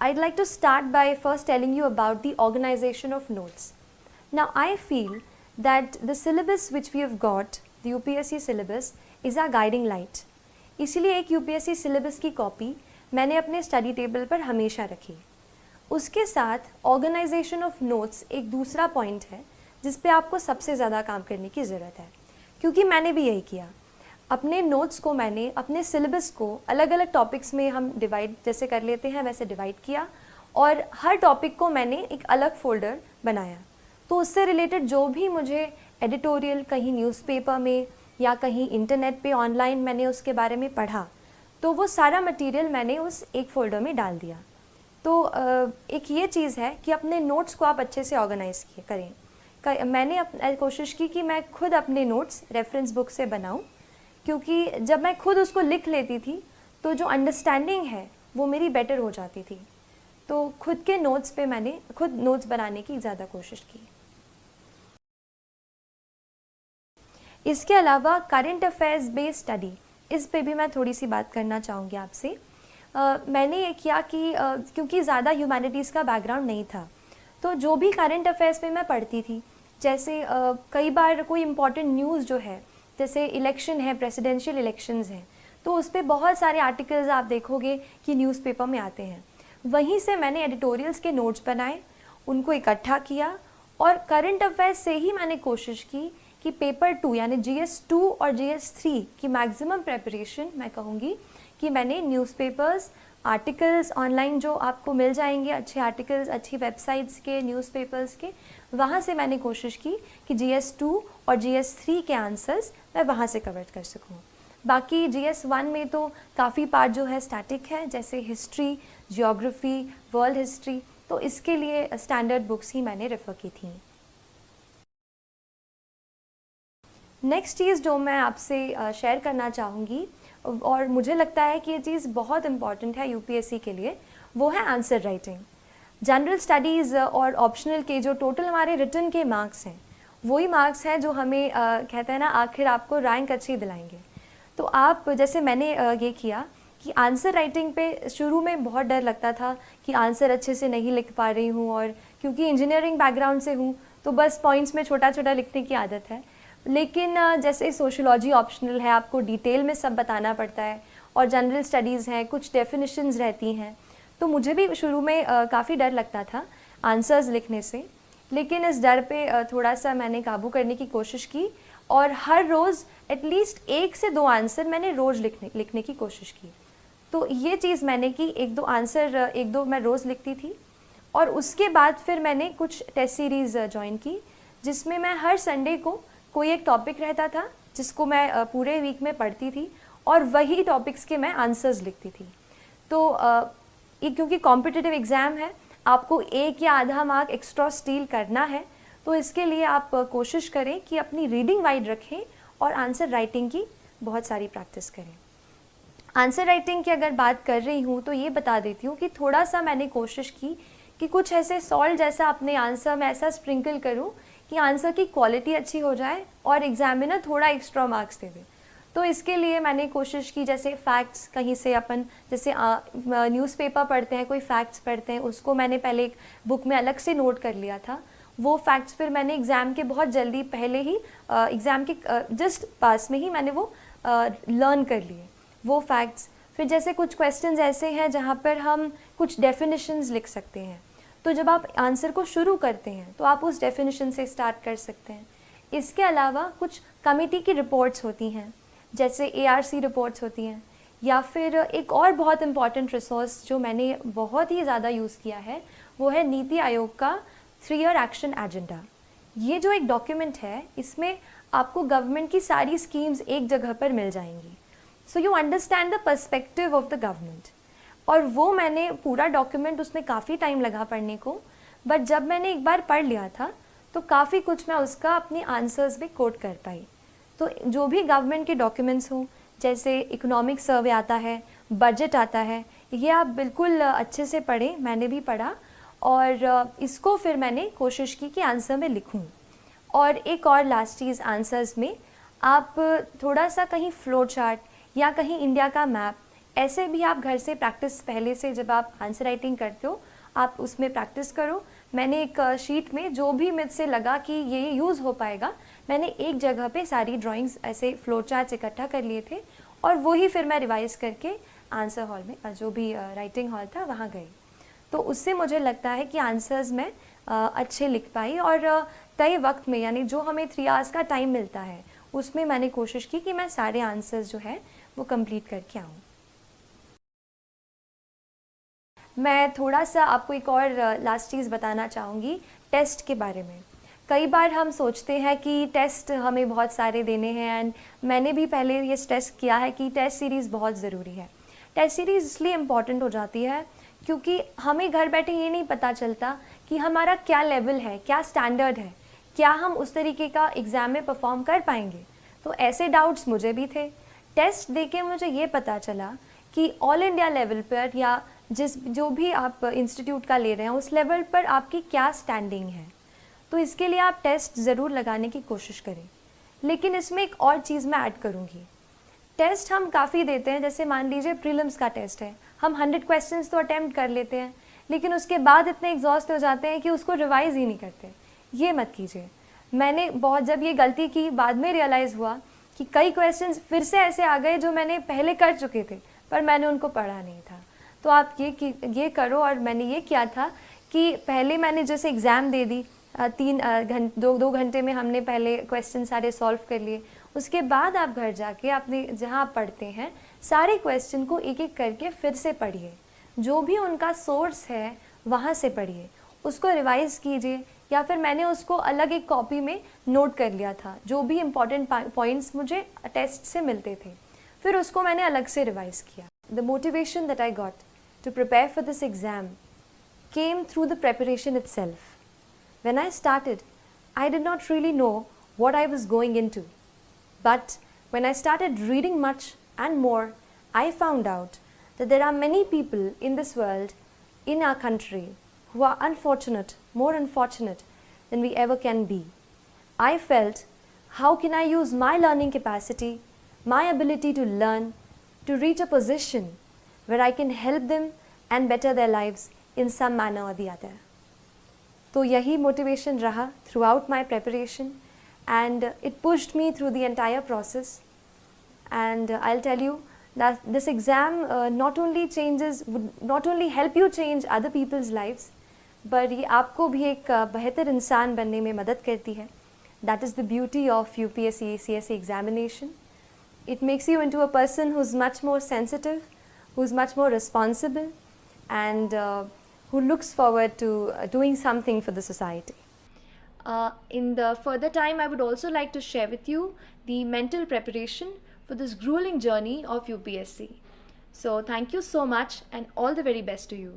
I'd like to start by first telling you about the organization of notes. Now, I feel that the syllabus which we have got, the UPSC syllabus, is our guiding light. इसीलिए एक UPSC syllabus की copy मैंने अपने study table पर हमेशा रखी. उसके साथ ऑर्गेनाइजेशन ऑफ नोट्स एक दूसरा पॉइंट है जिस पे आपको सबसे ज़्यादा काम करने की ज़रूरत है, क्योंकि मैंने भी यही किया. अपने नोट्स को मैंने अपने सिलेबस को अलग अलग टॉपिक्स में हम डिवाइड जैसे कर लेते हैं वैसे डिवाइड किया और हर टॉपिक को मैंने एक अलग फोल्डर बनाया. तो उससे रिलेटेड जो भी मुझे एडिटोरियल कहीं न्यूज़पेपर में या कहीं इंटरनेट पे ऑनलाइन मैंने उसके बारे में पढ़ा, तो वो सारा मटेरियल मैंने उस एक फ़ोल्डर में डाल दिया. तो एक ये चीज़ है कि अपने नोट्स को आप अच्छे से ऑर्गेनाइज़ करें. मैंने कोशिश की कि मैं खुद अपने नोट्स रेफरेंस बुक से बनाऊं, क्योंकि जब मैं खुद उसको लिख लेती थी तो जो अंडरस्टैंडिंग है वो मेरी बेटर हो जाती थी. तो खुद के नोट्स पे मैंने खुद नोट्स बनाने की ज़्यादा कोशिश की. इसके अलावा करंट अफेयर्स बेस्ड स्टडी, इस पे भी मैं थोड़ी सी बात करना चाहूँगी आपसे. मैंने ये किया कि क्योंकि ज़्यादा ह्यूमैनिटीज़ का बैकग्राउंड नहीं था, तो जो भी करंट अफेयर्स पे मैं पढ़ती थी, जैसे कई बार कोई इम्पॉर्टेंट न्यूज़ जो है, जैसे इलेक्शन है, प्रेसिडेंशियल इलेक्शंस हैं, तो उस पर बहुत सारे आर्टिकल्स आप देखोगे कि न्यूज़पेपर में आते हैं. वहीं से मैंने एडिटोरियल्स के नोट्स बनाए, उनको इकट्ठा किया और करंट अफेयर्स से ही मैंने कोशिश की कि पेपर 2 यानी GS 2 और GS 3 की मैक्सिमम प्रेपरेशन मैं कहूँगी कि मैंने न्यूज़पेपर्स, आर्टिकल्स ऑनलाइन जो आपको मिल जाएंगे, अच्छे आर्टिकल्स अच्छी वेबसाइट्स के, न्यूज़पेपर्स के, वहाँ से मैंने कोशिश की कि GS 2 और GS 3 के आंसर्स मैं वहाँ से कवर कर सकूँ. बाकी GS 1 में तो काफ़ी पार्ट जो है स्टैटिक है, जैसे हिस्ट्री, जियोग्राफी, वर्ल्ड हिस्ट्री, तो इसके लिए स्टैंडर्ड बुक्स ही मैंने रेफ़र की थी. नेक्स्ट चीज़ जो मैं आपसे शेयर करना चाहूँगी और मुझे लगता है कि ये चीज़ बहुत इम्पॉर्टेंट है UPSC के लिए, वो है आंसर राइटिंग. जनरल स्टडीज़ और ऑप्शनल के जो टोटल हमारे रिटन के मार्क्स हैं, वही मार्क्स हैं जो हमें कहते हैं ना आखिर आपको रैंक अच्छी दिलाएंगे. तो आप जैसे मैंने ये किया कि आंसर राइटिंग पे शुरू में बहुत डर लगता था कि आंसर अच्छे से नहीं लिख पा रही हूँ, और क्योंकि इंजीनियरिंग बैकग्राउंड से हूँ तो बस पॉइंट्स में छोटा छोटा लिखने की आदत है. लेकिन जैसे सोशियोलॉजी ऑप्शनल है, आपको डिटेल में सब बताना पड़ता है, और जनरल स्टडीज़ हैं, कुछ डेफिनेशंस रहती हैं, तो मुझे भी शुरू में काफ़ी डर लगता था आंसर्स लिखने से. लेकिन इस डर पे थोड़ा सा मैंने काबू करने की कोशिश की और हर रोज़ एटलीस्ट 1 से 2 आंसर मैंने रोज़ लिखने की कोशिश की. तो ये चीज़ मैंने की, 1-2 आंसर 1-2 मैं रोज़ लिखती थी. और उसके बाद फिर मैंने कुछ टेस्ट सीरीज़ ज्वाइन की, जिसमें मैं हर संडे को कोई एक टॉपिक रहता था जिसको मैं पूरे वीक में पढ़ती थी और वही टॉपिक्स के मैं आंसर्स लिखती थी. तो ये क्योंकि कॉम्पिटिटिव एग्ज़ाम है, आपको 1 या आधा मार्क एक्स्ट्रा स्टील करना है, तो इसके लिए आप कोशिश करें कि अपनी रीडिंग वाइड रखें और आंसर राइटिंग की बहुत सारी प्रैक्टिस करें. आंसर राइटिंग की अगर बात कर रही हूँ तो ये बता देती हूँ कि थोड़ा सा मैंने कोशिश की कि कुछ ऐसे सॉल्ट जैसा अपने आंसर में ऐसा स्प्रिंकल करूँ कि आंसर की क्वालिटी अच्छी हो जाए और एग्जामिनर थोड़ा एक्स्ट्रा मार्क्स दे दे. तो इसके लिए मैंने कोशिश की, जैसे फैक्ट्स कहीं से अपन जैसे न्यूज़पेपर पढ़ते हैं, कोई फैक्ट्स पढ़ते हैं, उसको मैंने पहले एक बुक में अलग से नोट कर लिया था. वो फैक्ट्स फिर मैंने एग्ज़ाम के बहुत जल्दी पहले ही एग्ज़ाम के जस्ट पास में ही मैंने वो लर्न कर लिए वो फैक्ट्स. फिर जैसे कुछ क्वेश्चंस ऐसे हैं जहाँ पर हम कुछ डेफिनेशंस लिख सकते हैं, तो जब आप आंसर को शुरू करते हैं तो आप उस डेफिनेशन से स्टार्ट कर सकते हैं. इसके अलावा कुछ कमेटी की रिपोर्ट्स होती हैं, जैसे ARC रिपोर्ट्स होती हैं, या फिर एक और बहुत इम्पॉर्टेंट रिसोर्स जो मैंने बहुत ही ज़्यादा यूज़ किया है वो है नीति आयोग का 3-year एक्शन एजेंडा. ये जो एक डॉक्यूमेंट है, इसमें आपको गवर्नमेंट की सारी स्कीम्स एक जगह पर मिल जाएंगी. So you understand the perspective of the government. और वो मैंने पूरा डॉक्यूमेंट, उसमें काफ़ी टाइम लगा पढ़ने को, बट जब मैंने एक बार पढ़ लिया था तो काफ़ी कुछ मैं उसका अपनी आंसर्स में कोट कर पाई. तो जो भी गवर्नमेंट के डॉक्यूमेंट्स हों, जैसे इकोनॉमिक सर्वे आता है, बजट आता है, ये आप बिल्कुल अच्छे से पढ़ें. मैंने भी पढ़ा और इसको फिर मैंने कोशिश की कि आंसर में लिखूं. और एक और लास्ट चीज़, आंसर्स में आप थोड़ा सा कहीं फ्लो चार्ट या कहीं इंडिया का मैप ऐसे भी आप घर से प्रैक्टिस पहले से जब आप आंसर राइटिंग करते हो आप उसमें प्रैक्टिस करो। मैंने एक शीट में जो भी मुझसे लगा कि ये यूज़ हो पाएगा, मैंने एक जगह पे सारी ड्राइंग्स ऐसे फ्लो चार्ट्स इकट्ठा कर लिए थे और वही फिर मैं रिवाइज़ करके आंसर हॉल में जो भी राइटिंग हॉल था वहाँ गई। तो उससे मुझे लगता है कि आंसर्स मैं अच्छे लिख पाई और तय वक्त में, यानी जो हमें 3 आवर्स का टाइम मिलता है उसमें मैंने कोशिश की कि मैं सारे आंसर्स जो है वो कंप्लीट करके आऊँ। मैं थोड़ा सा आपको एक और लास्ट चीज़ बताना चाहूँगी टेस्ट के बारे में। कई बार हम सोचते हैं कि टेस्ट हमें बहुत सारे देने हैं एंड मैंने भी पहले ये टेस्ट किया है कि टेस्ट सीरीज़ बहुत ज़रूरी है। टेस्ट सीरीज़ इसलिए इम्पॉर्टेंट हो जाती है क्योंकि हमें घर बैठे ये नहीं पता चलता कि हमारा क्या लेवल है, क्या स्टैंडर्ड है, क्या हम उस तरीके का एग्ज़ाम में परफॉर्म कर पाएंगे। तो ऐसे डाउट्स मुझे भी थे। टेस्ट देके मुझे ये पता चला कि ऑल इंडिया लेवल पर या जो भी आप इंस्टीट्यूट का ले रहे हैं उस लेवल पर आपकी क्या स्टैंडिंग है। तो इसके लिए आप टेस्ट ज़रूर लगाने की कोशिश करें। लेकिन इसमें एक और चीज़ मैं ऐड करूँगी। टेस्ट हम काफ़ी देते हैं, जैसे मान लीजिए प्रीलिम्स का टेस्ट है, हम 100 क्वेश्चंस तो अटेम्प्ट कर लेते हैं लेकिन उसके बाद इतने एग्जॉस्ट हो जाते हैं कि उसको रिवाइज़ ही नहीं करते। ये मत कीजिए। मैंने बहुत जब ये गलती की बाद में रियलाइज़ हुआ कि कई क्वेश्चंस फिर से ऐसे आ गए जो मैंने पहले कर चुके थे पर मैंने उनको पढ़ा नहीं था। तो आप ये करो। और मैंने ये किया था कि पहले मैंने जैसे एग्ज़ाम दे दी, 2 घंटे में हमने पहले क्वेश्चन सारे सॉल्व कर लिए। उसके बाद आप घर जाके अपने जहाँ आप पढ़ते हैं सारे क्वेश्चन को एक एक करके फिर से पढ़िए, जो भी उनका सोर्स है वहाँ से पढ़िए, उसको रिवाइज़ कीजिए या फिर मैंने उसको अलग एक कॉपी में नोट कर लिया था, जो भी इम्पॉर्टेंट पॉइंट्स मुझे टेस्ट से मिलते थे, फिर उसको मैंने अलग से रिवाइज़ किया। The motivation that I got to prepare for this exam came through the preparation itself. When I started, I did not really know what I was going into. But when I started reading much and more, I found out that there are many people in this world, in our country, who are unfortunate, more unfortunate than we ever can be. I felt, how can I use my learning capacity, my ability to learn, to reach a position where I can help them and better their lives in some manner or the other. तो यही motivation रहा throughout my preparation and it pushed me through the entire process. And I'll tell you that this exam would not only help you change other people's lives, but ये आपको भी एक बेहतर इंसान बनने में मदद करती है. That is the beauty of UPSC CSE examination. It makes you into a person who's much more sensitive, who's much more responsible and who looks forward to doing something for the society. In the further time, I would also like to share with you the mental preparation for this grueling journey of UPSC. So thank you so much and all the very best to you.